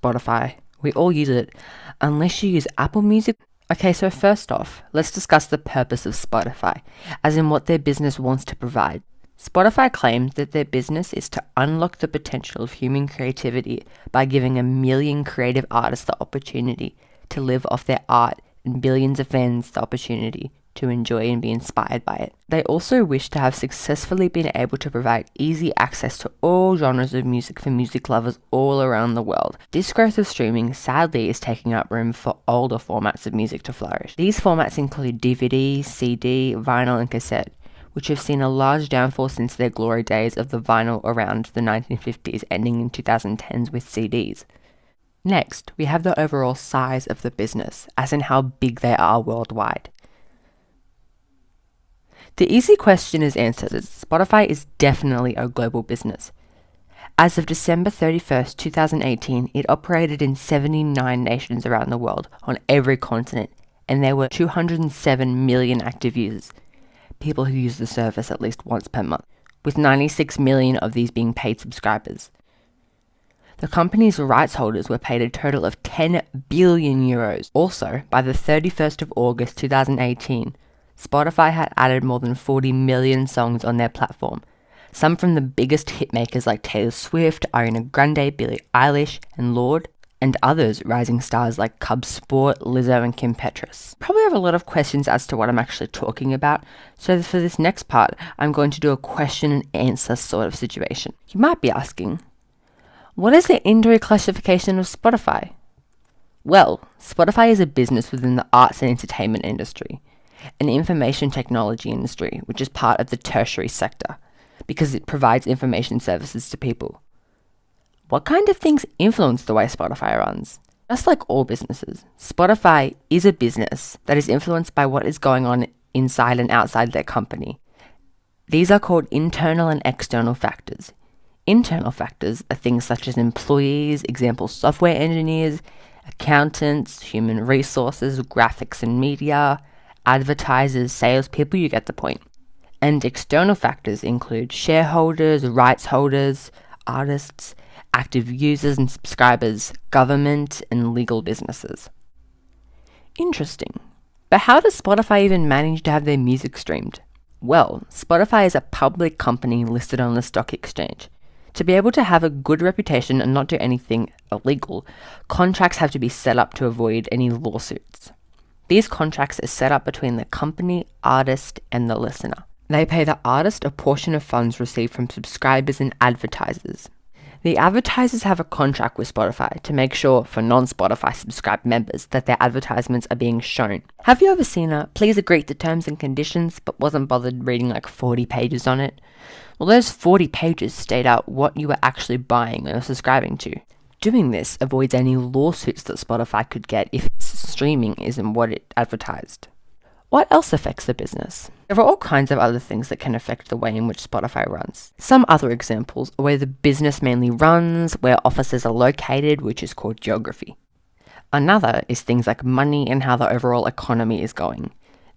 Spotify. We all use it, unless you use Apple Music. Okay, so first off, let's discuss the purpose of Spotify, as in what their business wants to provide. Spotify claims that their business is to unlock the potential of human creativity by giving 1 million creative artists the opportunity to live off their art and billions of fans the opportunity to enjoy and be inspired by it. They also wish to have successfully been able to provide easy access to all genres of music for music lovers all around the world. This growth of streaming sadly is taking up room for older formats of music to flourish. These formats include DVD, CD, vinyl and cassette, which have seen a large downfall since their glory days of the vinyl around the 1950s ending in 2010s with CDs. Next, we have the overall size of the business, as in how big they are worldwide. The easy question is answered as Spotify is definitely a global business. As of December 31st, 2018, it operated in 79 nations around the world on every continent, and there were 207 million active users, people who use the service at least once per month, with 96 million of these being paid subscribers. The company's rights holders were paid a total of 10 billion euros. Also, by the 31st of August 2018, Spotify had added more than 40 million songs on their platform, some from the biggest hitmakers like Taylor Swift, Ariana Grande, Billie Eilish, and Lorde, and others rising stars like Cub Sport, Lizzo, and Kim Petras. Probably have a lot of questions as to what I'm actually talking about, so for this next part, I'm going to do a question and answer sort of situation. You might be asking, what is the indirect classification of Spotify? Well, Spotify is a business within the arts and entertainment industry, an information technology industry, which is part of the tertiary sector, because it provides information services to people. What kind of things influence the way Spotify runs? Just like all businesses, Spotify is a business that is influenced by what is going on inside and outside their company. These are called internal and external factors. Internal factors are things such as employees, example software engineers, accountants, human resources, graphics and media, advertisers, salespeople, you get the point. And external factors include shareholders, rights holders, artists, active users and subscribers, government, and legal businesses. Interesting. But how does Spotify even manage to have their music streamed? Well, Spotify is a public company listed on the stock exchange. To be able to have a good reputation and not do anything illegal, contracts have to be set up to avoid any lawsuits. These contracts are set up between the company, artist, and the listener. They pay the artist a portion of funds received from subscribers and advertisers. The advertisers have a contract with Spotify to make sure for non-Spotify subscribed members that their advertisements are being shown. Have you ever seen a please agree to terms and conditions but wasn't bothered reading like 40 pages on it? Well, those 40 pages state out what you are actually buying or subscribing to. Doing this avoids any lawsuits that Spotify could get if its streaming isn't what it advertised. What else affects the business? There are all kinds of other things that can affect the way in which Spotify runs. Some other examples are where the business mainly runs, where offices are located, which is called geography. Another is things like money and how the overall economy is going.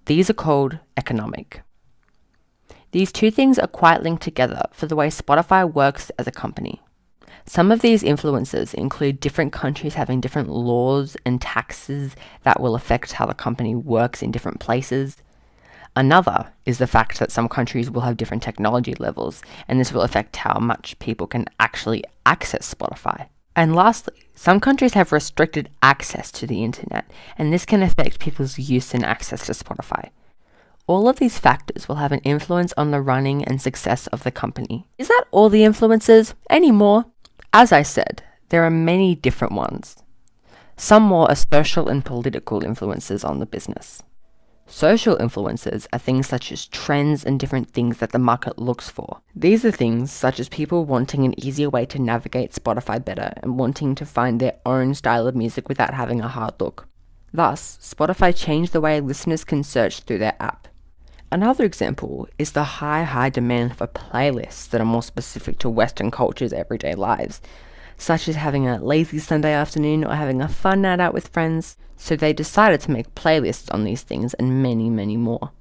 These are called economic. These two things are quite linked together for the way Spotify works as a company. Some of these influences include different countries having different laws and taxes that will affect how the company works in different places. Another is the fact that some countries will have different technology levels, and this will affect how much people can actually access Spotify. And lastly, some countries have restricted access to the internet, and this can affect people's use and access to Spotify. All of these factors will have an influence on the running and success of the company. Is that all the influences? Any more? As I said, there are many different ones. Some more are social and political influences on the business. Social influences are things such as trends and different things that the market looks for. These are things such as people wanting an easier way to navigate Spotify better and wanting to find their own style of music without having a hard look. Thus, Spotify changed the way listeners can search through their app. Another example is the high demand for playlists that are more specific to Western culture's everyday lives, such as having a lazy Sunday afternoon or having a fun night out with friends, so they decided to make playlists on these things and many, many more.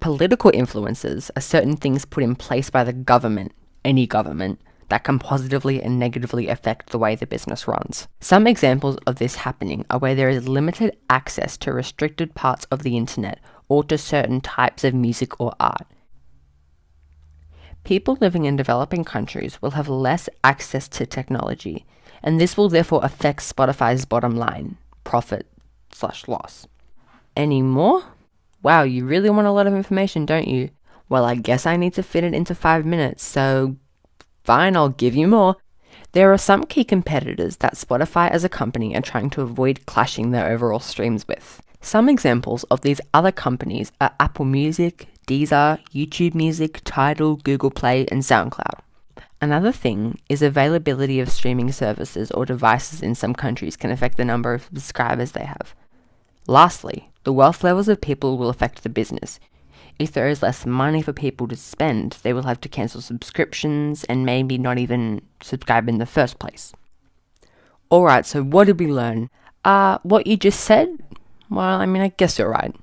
Political influences are certain things put in place by the government, any government, that can positively and negatively affect the way the business runs. Some examples of this happening are where there is limited access to restricted parts of the internet or to certain types of music or art. People living in developing countries will have less access to technology, and this will therefore affect Spotify's bottom line, profit/loss. Any more? Wow, you really want a lot of information, don't you? Well, I guess I need to fit it into 5 minutes, so fine, I'll give you more. There are some key competitors that Spotify as a company are trying to avoid clashing their overall streams with. Some examples of these other companies are Apple Music, Deezer, YouTube Music, Tidal, Google Play, and SoundCloud. Another thing is availability of streaming services or devices in some countries can affect the number of subscribers they have. Lastly, the wealth levels of people will affect the business. If there is less money for people to spend, they will have to cancel subscriptions and maybe not even subscribe in the first place. Alright, so what did we learn? What you just said? Well, I guess you're right.